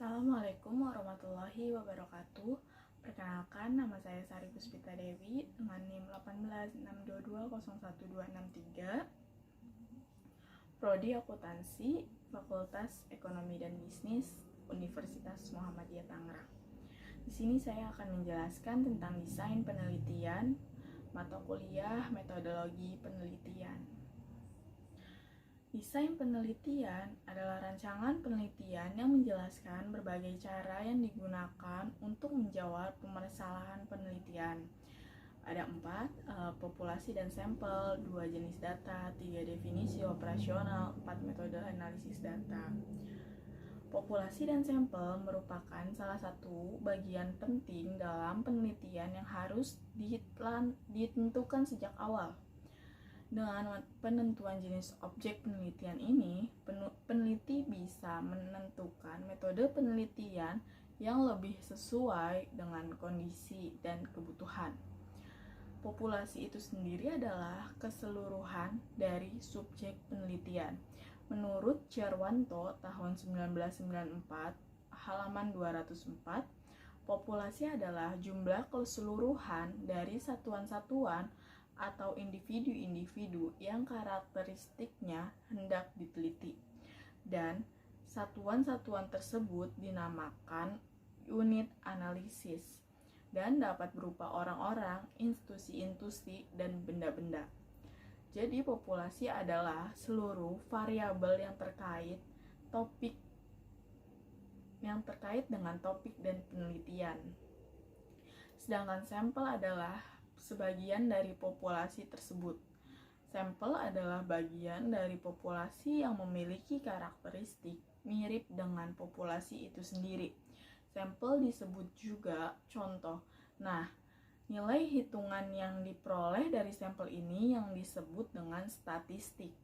Assalamualaikum warahmatullahi wabarakatuh. Perkenalkan, nama saya Sari Puspita Dewi dengan NIM 1862201263, Prodi Akuntansi, Fakultas Ekonomi dan Bisnis, Universitas Muhammadiyah Tangerang. Di sini saya akan menjelaskan tentang desain penelitian, mata kuliah, metodologi penelitian. Desain penelitian adalah rancangan penelitian yang menjelaskan berbagai cara yang digunakan untuk menjawab permasalahan penelitian. Ada 4, populasi dan sampel, 2 jenis data, 3 definisi operasional, 4 metode analisis data. Populasi dan sampel merupakan salah satu bagian penting dalam penelitian yang harus ditentukan sejak awal. Dengan penentuan jenis objek penelitian ini, peneliti bisa menentukan metode penelitian yang lebih sesuai dengan kondisi dan kebutuhan. Populasi itu sendiri adalah keseluruhan dari subjek penelitian. Menurut Jarwanto tahun 1994, halaman 204, populasi adalah jumlah keseluruhan dari satuan-satuan atau individu-individu yang karakteristiknya hendak diteliti, dan satuan-satuan tersebut dinamakan unit analisis dan dapat berupa orang-orang, institusi-institusi, dan benda-benda. Jadi populasi adalah seluruh variabel yang terkait dengan topik dan penelitian. Sedangkan sampel adalah sebagian dari populasi tersebut. Sampel adalah bagian dari populasi yang memiliki karakteristik mirip dengan populasi itu sendiri. Sampel disebut juga contoh. Nah, nilai hitungan yang diperoleh dari sampel ini yang disebut dengan statistik.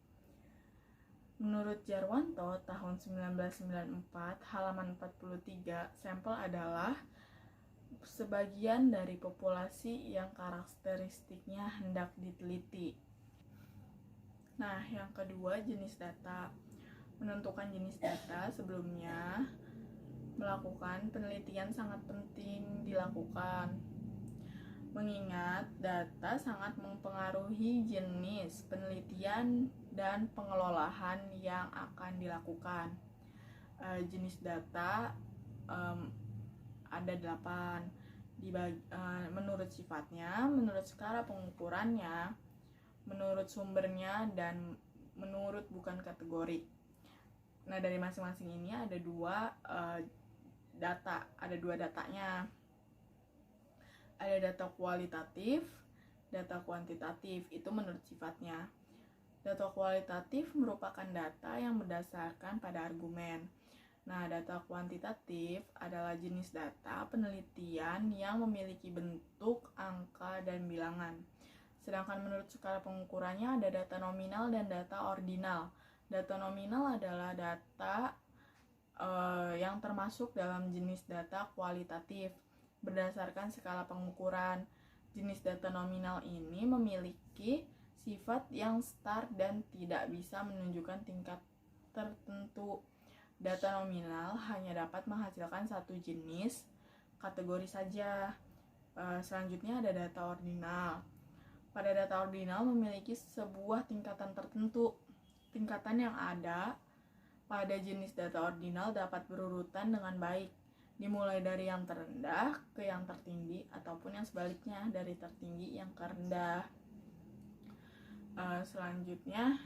Menurut Jarwanto tahun 1994, halaman 43, sampel adalah sebagian dari populasi yang karakteristiknya hendak diteliti. Nah, yang kedua, jenis data. Menentukan jenis data sebelumnya melakukan penelitian sangat penting dilakukan, mengingat data sangat mempengaruhi jenis penelitian dan pengelolaan yang akan dilakukan. Jenis data ada 8, menurut sifatnya, menurut skala pengukurannya, menurut sumbernya, dan menurut bukan kategori. Nah, dari masing-masing ini ada dua datanya. Ada data kualitatif, data kuantitatif, itu menurut sifatnya. Data kualitatif merupakan data yang berdasarkan pada argumen. Nah, data kuantitatif adalah jenis data penelitian yang memiliki bentuk, angka, dan bilangan. Sedangkan menurut skala pengukurannya ada data nominal dan data ordinal. Data nominal adalah data yang termasuk dalam jenis data kualitatif berdasarkan skala pengukuran. Jenis data nominal ini memiliki sifat yang star dan tidak bisa menunjukkan tingkat tertentu. Data nominal hanya dapat menghasilkan satu jenis kategori saja. Selanjutnya ada data ordinal. Pada data ordinal memiliki sebuah tingkatan tertentu. Tingkatan yang ada pada jenis data ordinal dapat berurutan dengan baik, dimulai dari yang terendah ke yang tertinggi, ataupun yang sebaliknya, dari tertinggi yang ke rendah. Selanjutnya,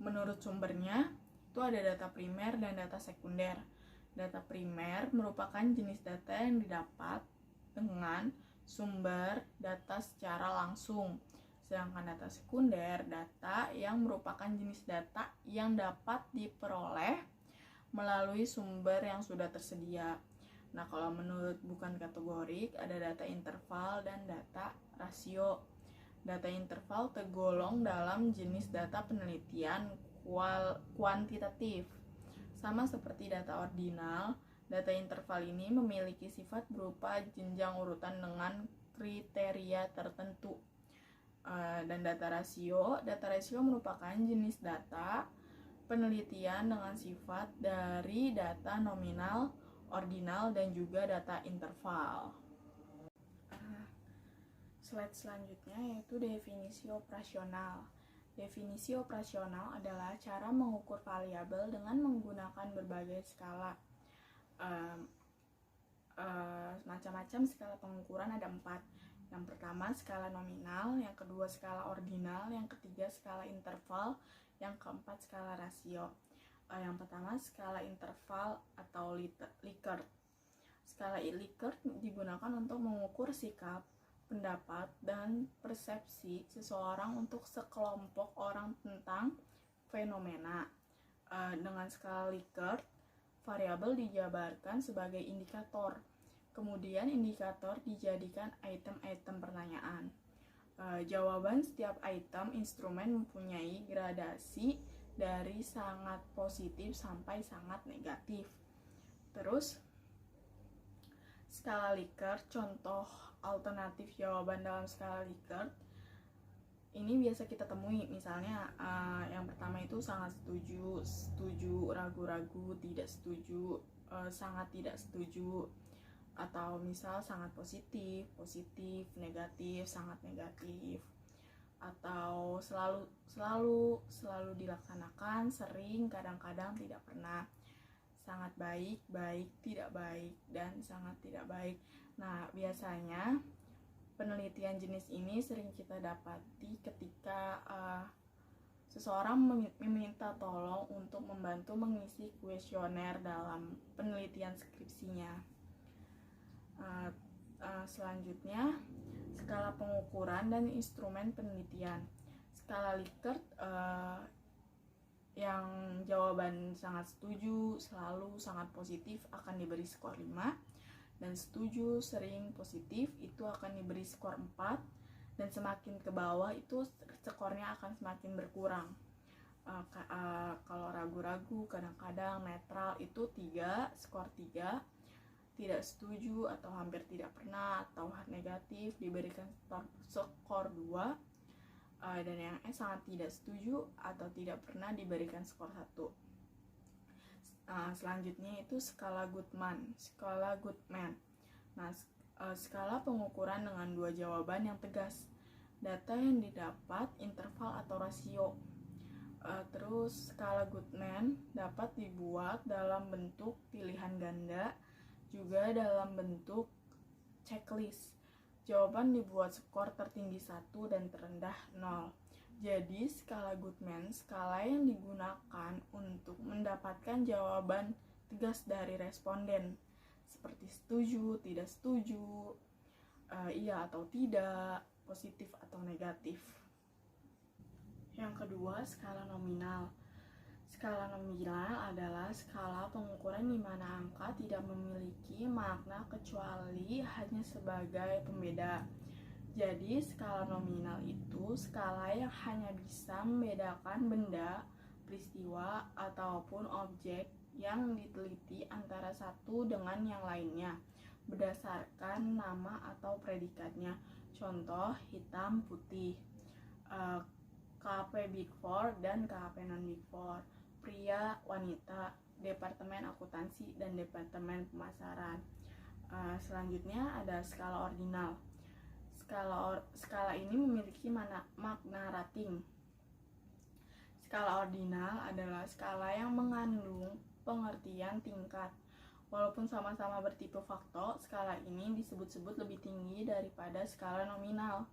menurut sumbernya, itu ada data primer dan data sekunder. Data primer merupakan jenis data yang didapat dengan sumber data secara langsung. Sedangkan data sekunder, data yang merupakan jenis data yang dapat diperoleh melalui sumber yang sudah tersedia. Nah, kalau menurut bukan kategorik, ada data interval dan data rasio. Data interval tergolong dalam jenis data penelitian kuantitatif. Sama seperti data ordinal, data interval ini memiliki sifat berupa jenjang urutan dengan kriteria tertentu. Dan data rasio merupakan jenis data penelitian dengan sifat dari data nominal ordinal, dan juga data interval. Slide selanjutnya yaitu definisi operasional. Definisi operasional adalah cara mengukur variabel dengan menggunakan berbagai skala. Macam-macam skala pengukuran ada 4. Yang pertama skala nominal, yang kedua skala ordinal, yang ketiga skala interval, yang keempat skala rasio. Yang pertama skala interval atau Likert. Skala Likert digunakan untuk mengukur sikap, pendapat, dan persepsi seseorang untuk sekelompok orang tentang fenomena. Dengan skala Likert, variabel dijabarkan sebagai indikator. Kemudian indikator dijadikan item-item pertanyaan. Jawaban setiap item instrumen mempunyai gradasi dari sangat positif sampai sangat negatif. Terus skala Likert, contoh alternatif jawaban dalam skala Likert ini biasa kita temui, misalnya yang pertama itu sangat setuju, setuju, ragu-ragu, tidak setuju, sangat tidak setuju, atau misal sangat positif, positif, negatif, sangat negatif, atau selalu dilaksanakan, sering, kadang-kadang, tidak pernah, sangat baik, baik, tidak baik, dan sangat tidak baik. Nah, biasanya penelitian jenis ini sering kita dapati ketika seseorang meminta tolong untuk membantu mengisi kuesioner dalam penelitian skripsinya. Selanjutnya, skala pengukuran dan instrumen penelitian. Skala Likert yang jawaban sangat setuju, selalu, sangat positif akan diberi skor 5, dan setuju, sering, positif itu akan diberi skor 4, dan semakin ke bawah itu skornya akan semakin berkurang. Kalau ragu-ragu, kadang-kadang, netral itu 3, skor 3, tidak setuju atau hampir tidak pernah atau negatif diberikan skor 2, dan yang sangat tidak setuju atau tidak pernah diberikan skor 1. Selanjutnya itu skala Goodman. Nah, skala pengukuran dengan 2 jawaban yang tegas. Data yang didapat, interval atau rasio. Terus skala Goodman dapat dibuat dalam bentuk pilihan ganda, juga dalam bentuk checklist. Jawaban dibuat skor tertinggi 1 dan terendah 0. Jadi skala Goodman skala yang digunakan untuk mendapatkan jawaban tegas dari responden, seperti setuju, tidak setuju, iya atau tidak, positif atau negatif. Yang kedua, skala nominal. Skala nominal adalah skala pengukuran di mana angka tidak memiliki makna kecuali hanya sebagai pembeda. Jadi skala nominal itu skala yang hanya bisa membedakan benda, peristiwa, ataupun objek yang diteliti antara satu dengan yang lainnya berdasarkan nama atau predikatnya. Contoh, hitam, putih, KP Big Four dan KP Non Big Four, pria, wanita, departemen akuntansi, dan departemen pemasaran. Selanjutnya ada skala ordinal. Skala ini memiliki makna rating. Skala ordinal adalah skala yang mengandung pengertian tingkat. Walaupun sama-sama bertipe faktor, skala ini disebut-sebut lebih tinggi daripada skala nominal.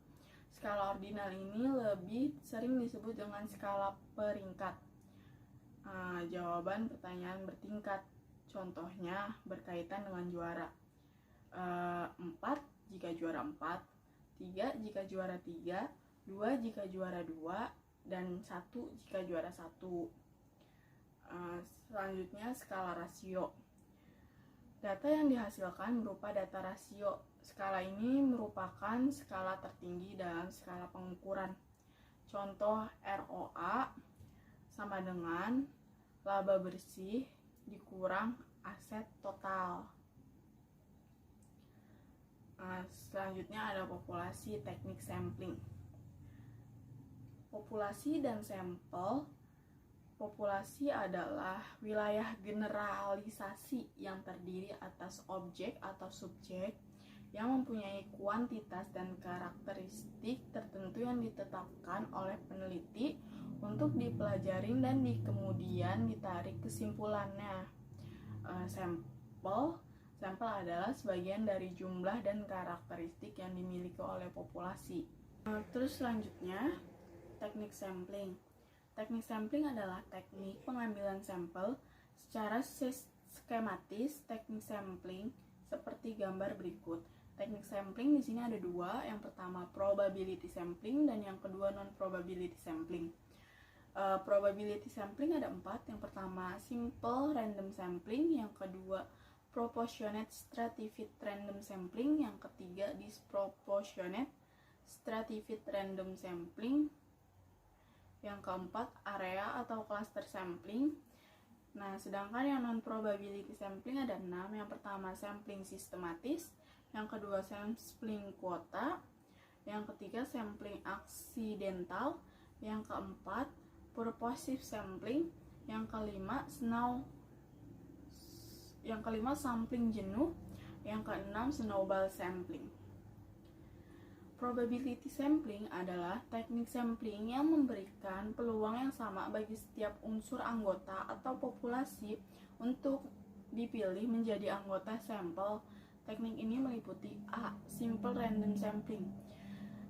Skala ordinal ini lebih sering disebut dengan skala peringkat. Jawaban pertanyaan bertingkat. Contohnya berkaitan dengan juara. 4 jika juara 4, 3 jika juara 3, 2 jika juara 2, dan 1 jika juara 1. Selanjutnya skala rasio. Data yang dihasilkan berupa data rasio. Skala ini merupakan skala tertinggi dalam skala pengukuran. Contoh, ROA sama dengan laba bersih dikurang aset total. Selanjutnya ada populasi, teknik sampling. Populasi dan sampel. Populasi adalah wilayah generalisasi yang terdiri atas objek atau subjek yang mempunyai kuantitas dan karakteristik tertentu yang ditetapkan oleh peneliti untuk dipelajari dan kemudian ditarik kesimpulannya. Sampel adalah sebagian dari jumlah dan karakteristik yang dimiliki oleh populasi. Terus selanjutnya, teknik sampling. Teknik sampling adalah teknik pengambilan sampel secara skematis. Teknik sampling seperti gambar berikut. Teknik sampling di sini ada dua. Yang pertama probability sampling dan yang kedua non-probability sampling. Probability sampling ada 4. Yang pertama simple random sampling, yang kedua proportionate stratified random sampling, yang ketiga disproportionate stratified random sampling, yang keempat area atau cluster sampling. Nah, sedangkan yang non-probability sampling ada 6. Yang pertama sampling sistematis, yang kedua sampling kuota, yang ketiga sampling aksidental, yang keempat purposive sampling, yang kelima sampling jenuh, yang keenam snowball sampling. Probability sampling adalah teknik sampling yang memberikan peluang yang sama bagi setiap unsur anggota atau populasi untuk dipilih menjadi anggota sampel. Teknik ini meliputi A. Simple random sampling.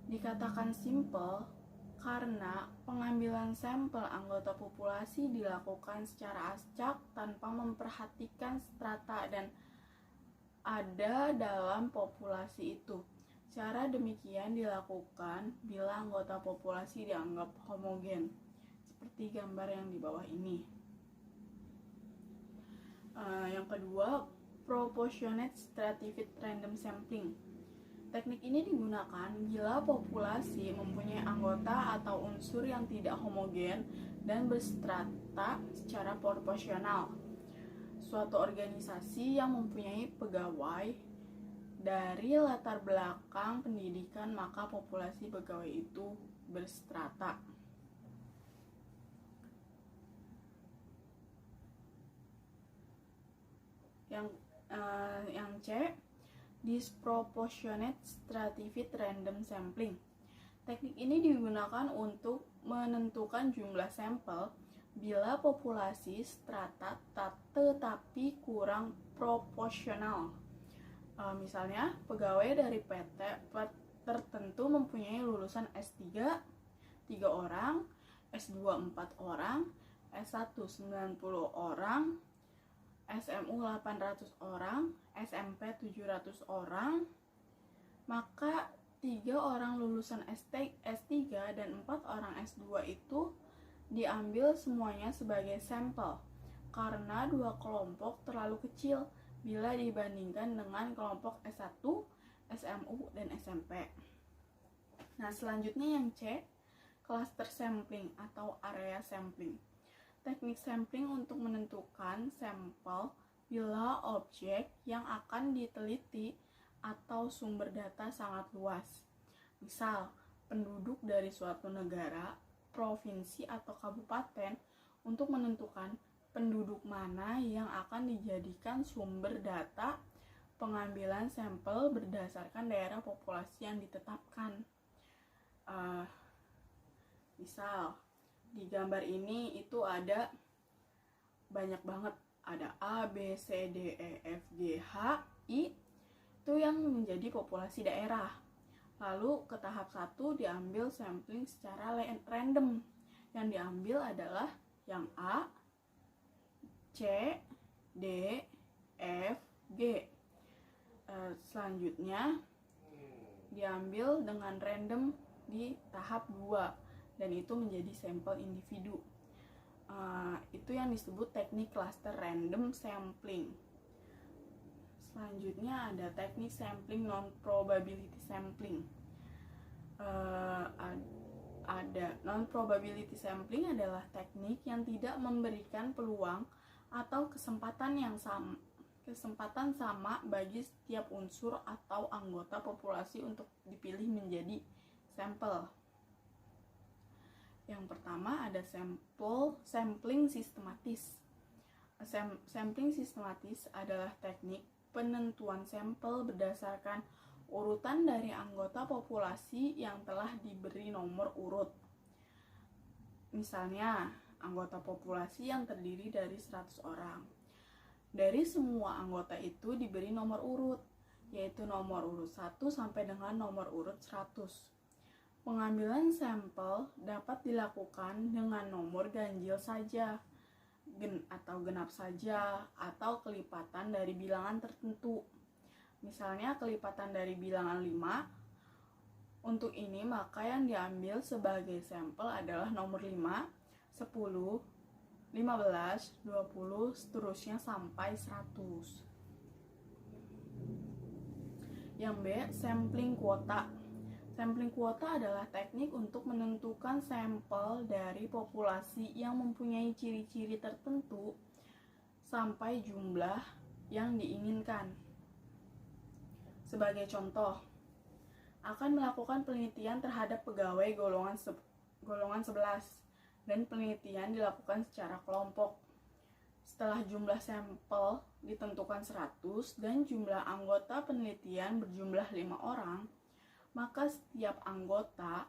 Dikatakan simple karena pengambilan sampel anggota populasi dilakukan secara acak tanpa memperhatikan strata dan ada dalam populasi itu. Cara demikian dilakukan bila anggota populasi dianggap homogen, seperti gambar yang di bawah ini. Yang kedua, proportionate stratified random sampling. Teknik ini digunakan bila populasi mempunyai anggota atau unsur yang tidak homogen dan berstrata secara proporsional. Suatu organisasi yang mempunyai pegawai dari latar belakang pendidikan, maka populasi pegawai itu berstrata. Yang C, disproportionate stratified random sampling. Teknik ini digunakan untuk menentukan jumlah sampel bila populasi strata tetapi kurang proporsional. Misalnya, pegawai dari PT tertentu mempunyai lulusan S3 3 orang, S2 4 orang, S1 90 orang, SMU 800 orang, SMP 700 orang, maka 3 orang lulusan S3 dan 4 orang S2 itu diambil semuanya sebagai sampel karena 2 kelompok terlalu kecil bila dibandingkan dengan kelompok S1, SMU, dan SMP. Nah, selanjutnya yang C, cluster sampling atau area sampling. Teknik sampling untuk menentukan sampel bila objek yang akan diteliti atau sumber data sangat luas. Misal, penduduk dari suatu negara, provinsi, atau kabupaten untuk menentukan penduduk mana yang akan dijadikan sumber data pengambilan sampel berdasarkan daerah populasi yang ditetapkan. Misal, di gambar ini itu ada banyak banget, ada A, B, C, D, E, F, G, H, I, itu yang menjadi populasi daerah. Lalu ke tahap 1 diambil sampling secara random. Yang diambil adalah yang A, C, D, F, G. Selanjutnya diambil dengan random di tahap 2 dan itu menjadi sampel individu. Itu yang disebut teknik cluster random sampling. Selanjutnya ada teknik sampling non-probability sampling. Ada non-probability sampling adalah teknik yang tidak memberikan peluang atau kesempatan sama bagi setiap unsur atau anggota populasi untuk dipilih menjadi sampel. Yang pertama ada sampling sistematis. Sampling sistematis adalah teknik penentuan sampel berdasarkan urutan dari anggota populasi yang telah diberi nomor urut. Misalnya, anggota populasi yang terdiri dari 100 orang. Dari semua anggota itu diberi nomor urut, yaitu nomor urut 1 sampai dengan nomor urut 100. Pengambilan sampel dapat dilakukan dengan nomor ganjil saja, atau genap saja, atau kelipatan dari bilangan tertentu. Misalnya kelipatan dari bilangan 5. Untuk ini maka yang diambil sebagai sampel adalah nomor 5, 10, 15, 20, seterusnya sampai 100. Yang B, sampling kuota. Sampling kuota adalah teknik untuk menentukan sampel dari populasi yang mempunyai ciri-ciri tertentu sampai jumlah yang diinginkan. Sebagai contoh, akan melakukan penelitian terhadap pegawai golongan 11 dan penelitian dilakukan secara kelompok. Setelah jumlah sampel ditentukan 100 dan jumlah anggota penelitian berjumlah 5 orang, maka setiap anggota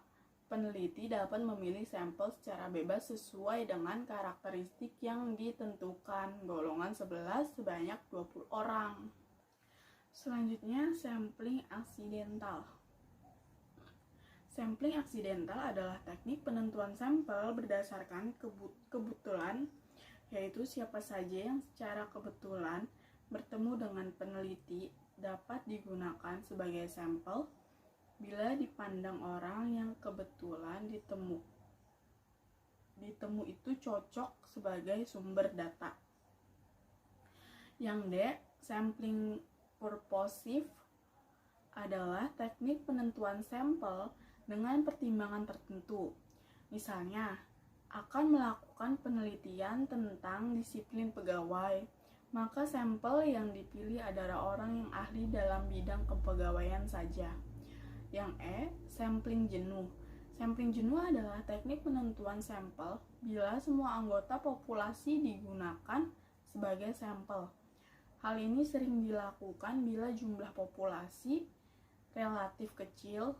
peneliti dapat memilih sampel secara bebas sesuai dengan karakteristik yang ditentukan. Golongan 11 sebanyak 20 orang. Selanjutnya, sampling aksidental. Sampling aksidental adalah teknik penentuan sampel berdasarkan kebetulan, yaitu siapa saja yang secara kebetulan bertemu dengan peneliti dapat digunakan sebagai sampel bila dipandang orang yang kebetulan ditemu itu cocok sebagai sumber data. Yang D, sampling purposive adalah teknik penentuan sampel dengan pertimbangan tertentu. Misalnya, akan melakukan penelitian tentang disiplin pegawai, maka sampel yang dipilih adalah orang yang ahli dalam bidang kepegawaian saja. Yang E, sampling jenuh. Sampling jenuh adalah teknik penentuan sampel bila semua anggota populasi digunakan sebagai sampel. Hal ini sering dilakukan bila jumlah populasi relatif kecil,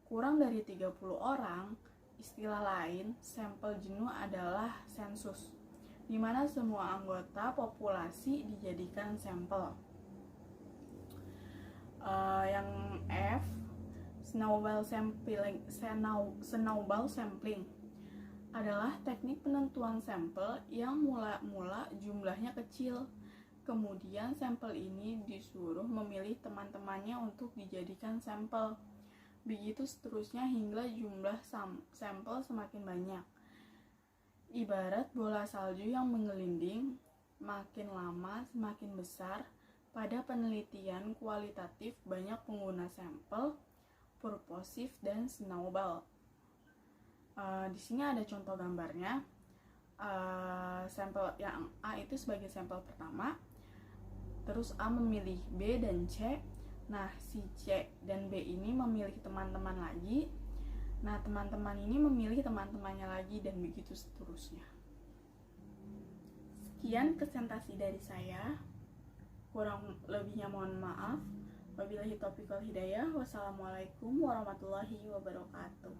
kurang dari 30 orang. Istilah lain, sampel jenuh adalah sensus, di mana semua anggota populasi dijadikan sampel. Yang F, snowball sampling adalah teknik penentuan sampel yang mula-mula jumlahnya kecil. Kemudian sampel ini disuruh memilih teman-temannya untuk dijadikan sampel. Begitu seterusnya hingga jumlah sampel semakin banyak. Ibarat bola salju yang menggelinding, makin lama semakin besar. Pada penelitian kualitatif banyak pengguna sampel, purposive, dan snowball. Di sini ada contoh gambarnya. Sampel yang A itu sebagai sampel pertama, terus A memilih B dan C. Nah, si C dan B ini memilih teman-teman lagi. Nah, teman-teman ini memilih teman-temannya lagi, dan begitu seterusnya. Sekian presentasi dari saya. Kurang lebihnya mohon maaf. Wabillahi taufiq wal hidayah. Wassalamualaikum warahmatullahi wabarakatuh.